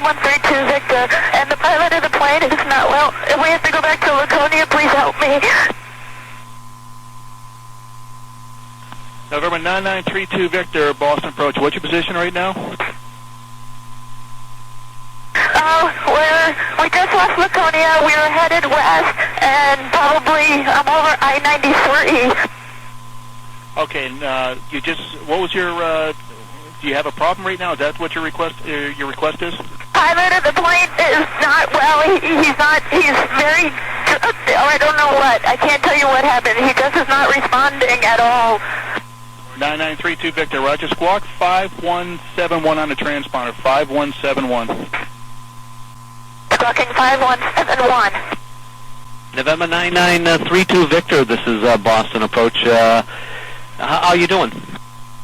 9132 Victor, and the pilot of the plane is not well. If we have to go back to Laconia, please help me. November 9932 Victor, Boston approach. What's your position right now? We just left Laconia. We were headed west, and probably I'm over I-93. Okay, and what was your, do you have a problem right now? Is that what your request is? Pilot of the plane is not well. He's very, I don't know what. I can't tell you what happened. He just is not responding at all. 9932 Victor, Roger. Squawk 5171 on the transponder, 5171. Squawking 5171. November 9932 Victor, this is Boston approach. How are you doing?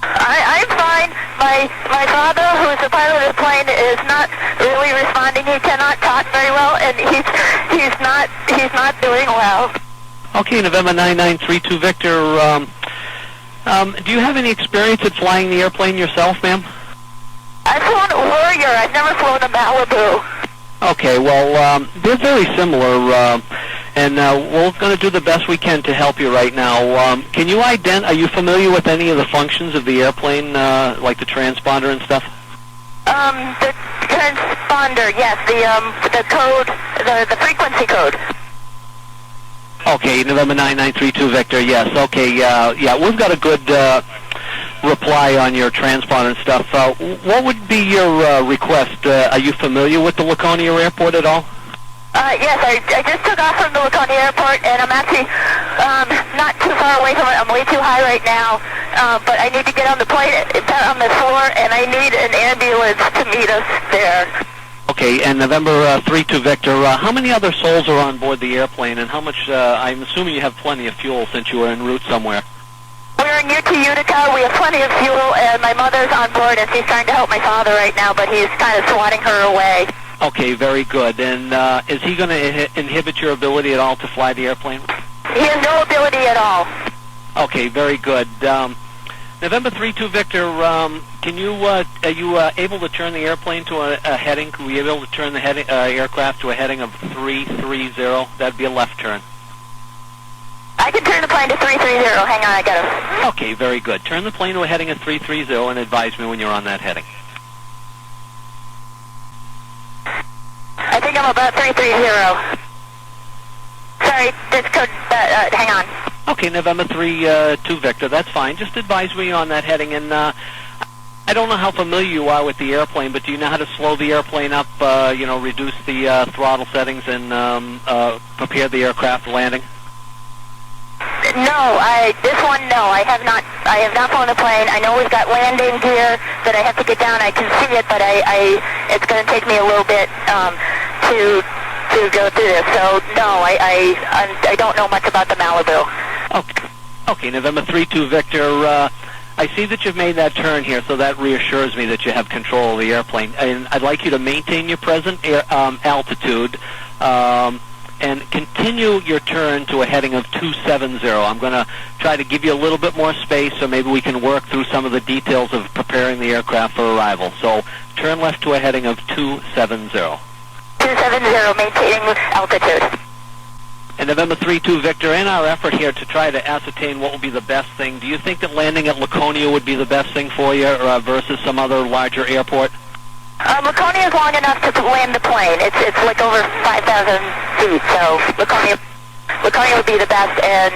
I'm fine. My father, who is the pilot of the plane, is not really responding. He cannot talk very well, and he's not doing well. Okay, November 9932 Victor. Do you have any experience at flying the airplane yourself, ma'am? I've flown a Warrior. I've never flown a Malibu. Okay, well, they're very similar, and we're going to do the best we can to help you right now. Can you are you familiar with any of the functions of the airplane, like the transponder and stuff? The transponder, yes. The code, the frequency code. Okay, November 9932 Victor, yes. Okay, yeah, we've got a good reply on your transponder and stuff. What would be your request? Are you familiar with the Laconia Airport at all? Yes, I just took off from the Laconia Airport, and I'm actually not too far away from it. I'm way too high right now, but I need to get on the plane, on the floor, and I need an ambulance to meet us there. Okay, and November 32 Victor, how many other souls are on board the airplane, and how much, I'm assuming you have plenty of fuel since you were en route somewhere? We're in Utica. We have plenty of fuel, and my mother's on board, and she's trying to help my father right now, but he's kind of swatting her away. Okay, very good. And is he going to inhibit your ability at all to fly the airplane? He has no ability at all. Okay, very good. November 32 Victor, can you are you able to turn the airplane to a heading? Will you be able to turn the aircraft to a heading of 330? That'd be a left turn. I can turn the plane to 330. Hang on, I got it. Okay, very good. Turn the plane to a heading of 330 and advise me when you're on that heading. I think I'm about 330. Sorry, this code, hang on. Okay, November 32 Victor, that's fine. Just advise me on that heading, and I don't know how familiar you are with the airplane, but do you know how to slow the airplane up, reduce the throttle settings and prepare the aircraft for landing? No, no, I have not flown the plane. I know we've got landing gear that I have to get down. I can see it, but it's going to take me a little bit to go through this. So no, I don't know much about the Malibu. Okay, November 32 Victor. I see that you've made that turn here, so that reassures me that you have control of the airplane. And I'd like you to maintain your present altitude. And continue your turn to a heading of 270. I'm going to try to give you a little bit more space so maybe we can work through some of the details of preparing the aircraft for arrival. So turn left to a heading of 270. 270, maintaining altitude. And November 32 Victor, in our effort here to try to ascertain what will be the best thing, do you think that landing at Laconia would be the best thing for you versus some other larger airport? Laconia is long enough to land the plane. It's like over 5,000 feet, so Laconia would be the best, and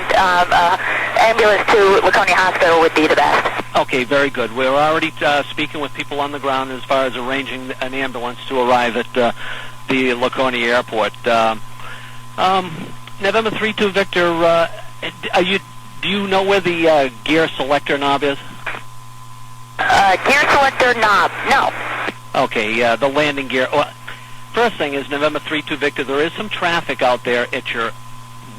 ambulance to Laconia Hospital would be the best. Okay, very good. We're already speaking with people on the ground as far as arranging an ambulance to arrive at the Laconia Airport. November 32 Victor, do you know where the gear selector knob is? Gear selector knob, no. Okay, the landing gear. Well, first thing is November 32 Victor, there is some traffic out there at your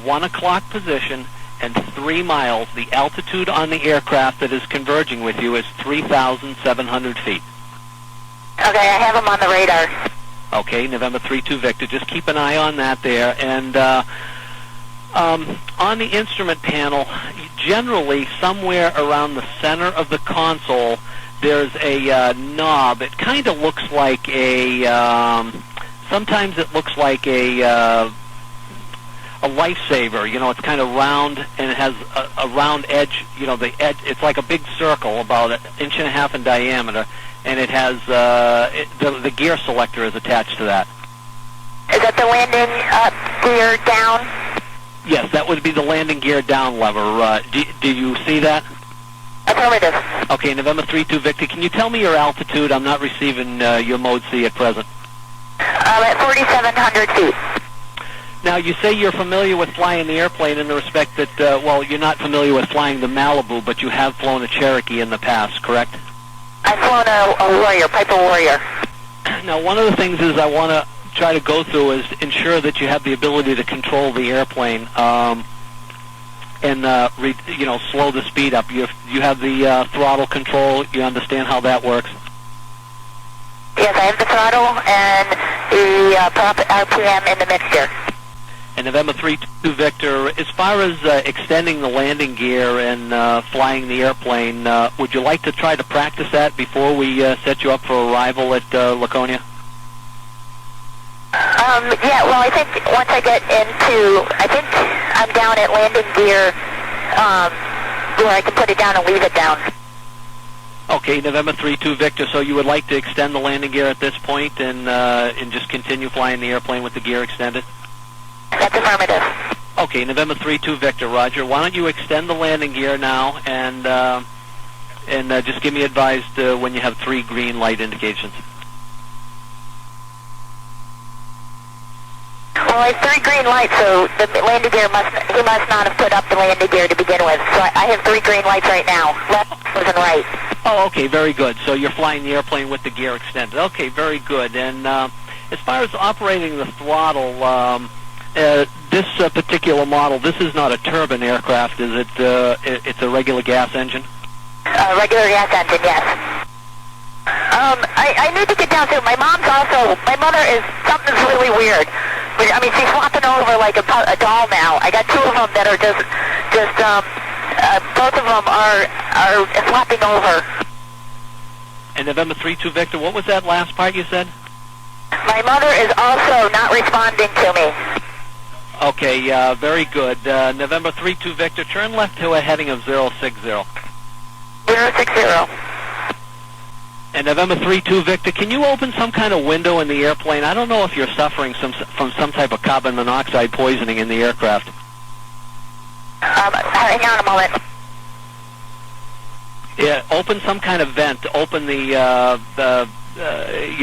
1 o'clock position and 3 miles. The altitude on the aircraft that is converging with you is 3,700 feet. Okay, I have them on the radar. Okay, November 32 Victor, just keep an eye on that there. And on the instrument panel, generally somewhere around the center of the console, there's a knob. It kind of looks like a, sometimes it looks like a lifesaver. You know, it's kind of round and it has a round edge. You know, the edge, it's like a big circle about 1.5 inches in diameter, and it has the gear selector is attached to that. Is that the landing gear down? Yes, that would be the landing gear down lever. Do you see that? Affirmative. Okay, November 32 Victor, can you tell me your altitude? I'm not receiving your mode C at present. I'm at 4,700 feet. Now, you say you're familiar with flying the airplane in the respect that, well, you're not familiar with flying the Malibu, but you have flown a Cherokee in the past, correct? I've flown a Warrior, Piper Warrior. Now, one of the things is I want to try to go through is ensure that you have the ability to control the airplane and, you know, slow the speed up. You have the throttle control. You understand how that works? Yes, I have the throttle and the RPM in the mixture. And November 32 Victor, as far as extending the landing gear and flying the airplane, would you like to try to practice that before we set you up for arrival at Laconia? Yeah, well, I think once I get into, I think I'm down at landing gear where I can put it down and leave it down. Okay, November 32 Victor, so you would like to extend the landing gear at this point and just continue flying the airplane with the gear extended? That's affirmative. Okay, November 32 Victor, Roger. Why don't you extend the landing gear now and just give me advised when you have 3 green light indications. Well, I have 3 green lights, so the landing gear he must not have put up the landing gear to begin with. So I have 3 green lights right now, left and right. Oh, okay, very good. So you're flying the airplane with the gear extended. Okay, very good. And as far as operating the throttle, this particular model, this is not a turbine aircraft, is it? It's a regular gas engine? Regular gas engine, yes. I need to get down to it. My mother is, something's really weird. I mean, she's flopping over like a doll now. I got 2 of them that are just both of them are flopping over. And November 32 Victor, what was that last part you said? My mother is also not responding to me. Okay, very good. November 32 Victor, turn left to a heading of 060. 060. And November 32 Victor, can you open some kind of window in the airplane? I don't know if you're suffering from some type of carbon monoxide poisoning in the aircraft. Hang on a moment. Yeah, open some kind of vent. Open the you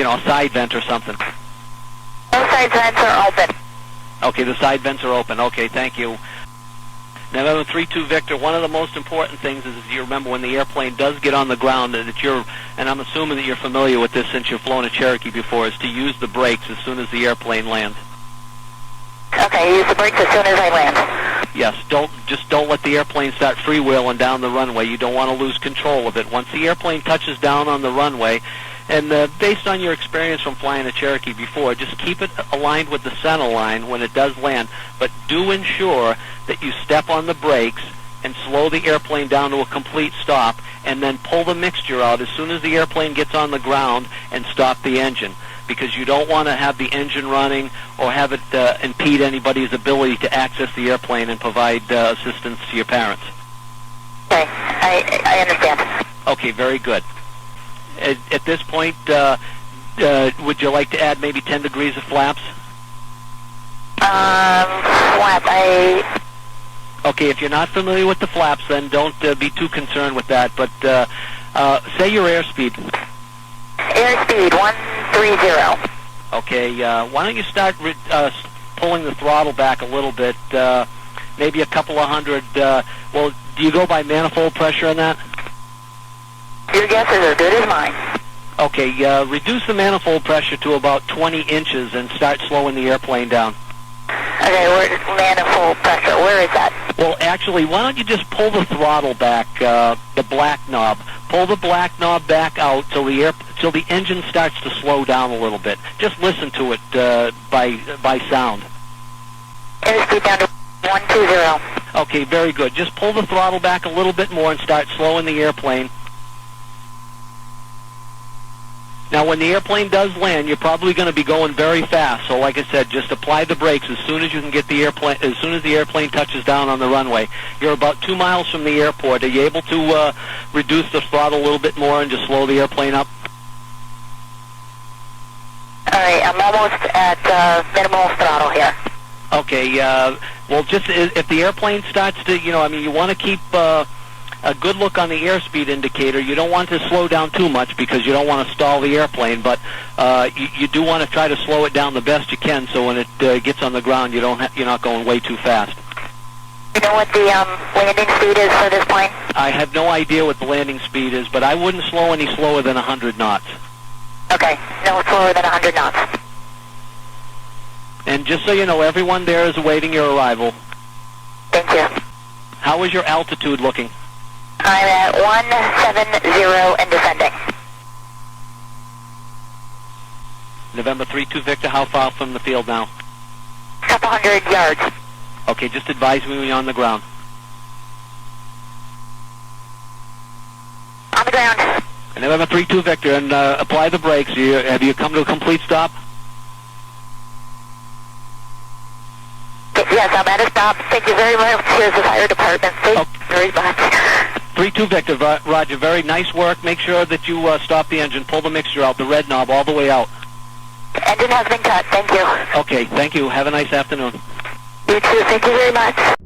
know, side vent or something. Both side vents are open. Okay, the side vents are open. Okay, thank you. November 32 Victor, one of the most important things is you remember when the airplane does get on the ground that you're, and I'm assuming that you're familiar with this since you've flown a Cherokee before, is to use the brakes as soon as the airplane lands. Okay, use the brakes as soon as I land. Yes, don't let the airplane start freewheeling down the runway. You don't want to lose control of it. Once the airplane touches down on the runway, and based on your experience from flying a Cherokee before, just keep it aligned with the center line when it does land, but do ensure that you step on the brakes and slow the airplane down to a complete stop, and then pull the mixture out as soon as the airplane gets on the ground and stop the engine, because you don't want to have the engine running or have it impede anybody's ability to access the airplane and provide assistance to your parents. Okay, I understand. Okay, very good. At this point, would you like to add maybe 10 degrees of flaps? Flap, Okay, if you're not familiar with the flaps, then don't be too concerned with that, but say your airspeed. Airspeed 130. Okay, why don't you start pulling the throttle back a little bit, maybe a couple of hundred, well, do you go by manifold pressure on that? Your guess is as good as mine. Okay, reduce the manifold pressure to about 20 inches and start slowing the airplane down. Okay, where's manifold pressure? Where is that? Well, actually, why don't you just pull the throttle back, the black knob. Pull the black knob back out till the engine starts to slow down a little bit. Just listen to it by sound. Airspeed down to 120. Okay, very good. Just pull the throttle back a little bit more and start slowing the airplane. Now, when the airplane does land, you're probably going to be going very fast. So, like I said, just apply the brakes as soon as you can get the airplane. As soon as the airplane touches down on the runway, you're about 2 miles from the airport. Are you able to reduce the throttle a little bit more and just slow the airplane up? All right, I'm almost at minimal throttle here. Okay. Well, just if the airplane starts to, you want to keep a good look on the airspeed indicator. You don't want to slow down too much because you don't want to stall the airplane, but you do want to try to slow it down the best you can so when it gets on the ground, you're not going way too fast. You know what the landing speed is for this plane? I have no idea what the landing speed is, but I wouldn't slow any slower than 100 knots. Okay, no slower than 100 knots. And just so you know, everyone there is awaiting your arrival. Thank you. How is your altitude looking? I'm at 170 and descending. November 32 Victor, how far from the field now? Couple hundred yards. Okay, just advise me when you're on the ground. On the ground. And November 32 Victor, and apply the brakes. Have you come to a complete stop? Yes, I'm at a stop. Thank you very much. Here's the fire department. Thank you very much. 32 Victor, Roger, very nice work. Make sure that you stop the engine, pull the mixture out, the red knob all the way out. The engine has been cut. Thank you. Okay, thank you. Have a nice afternoon. You too. Thank you very much.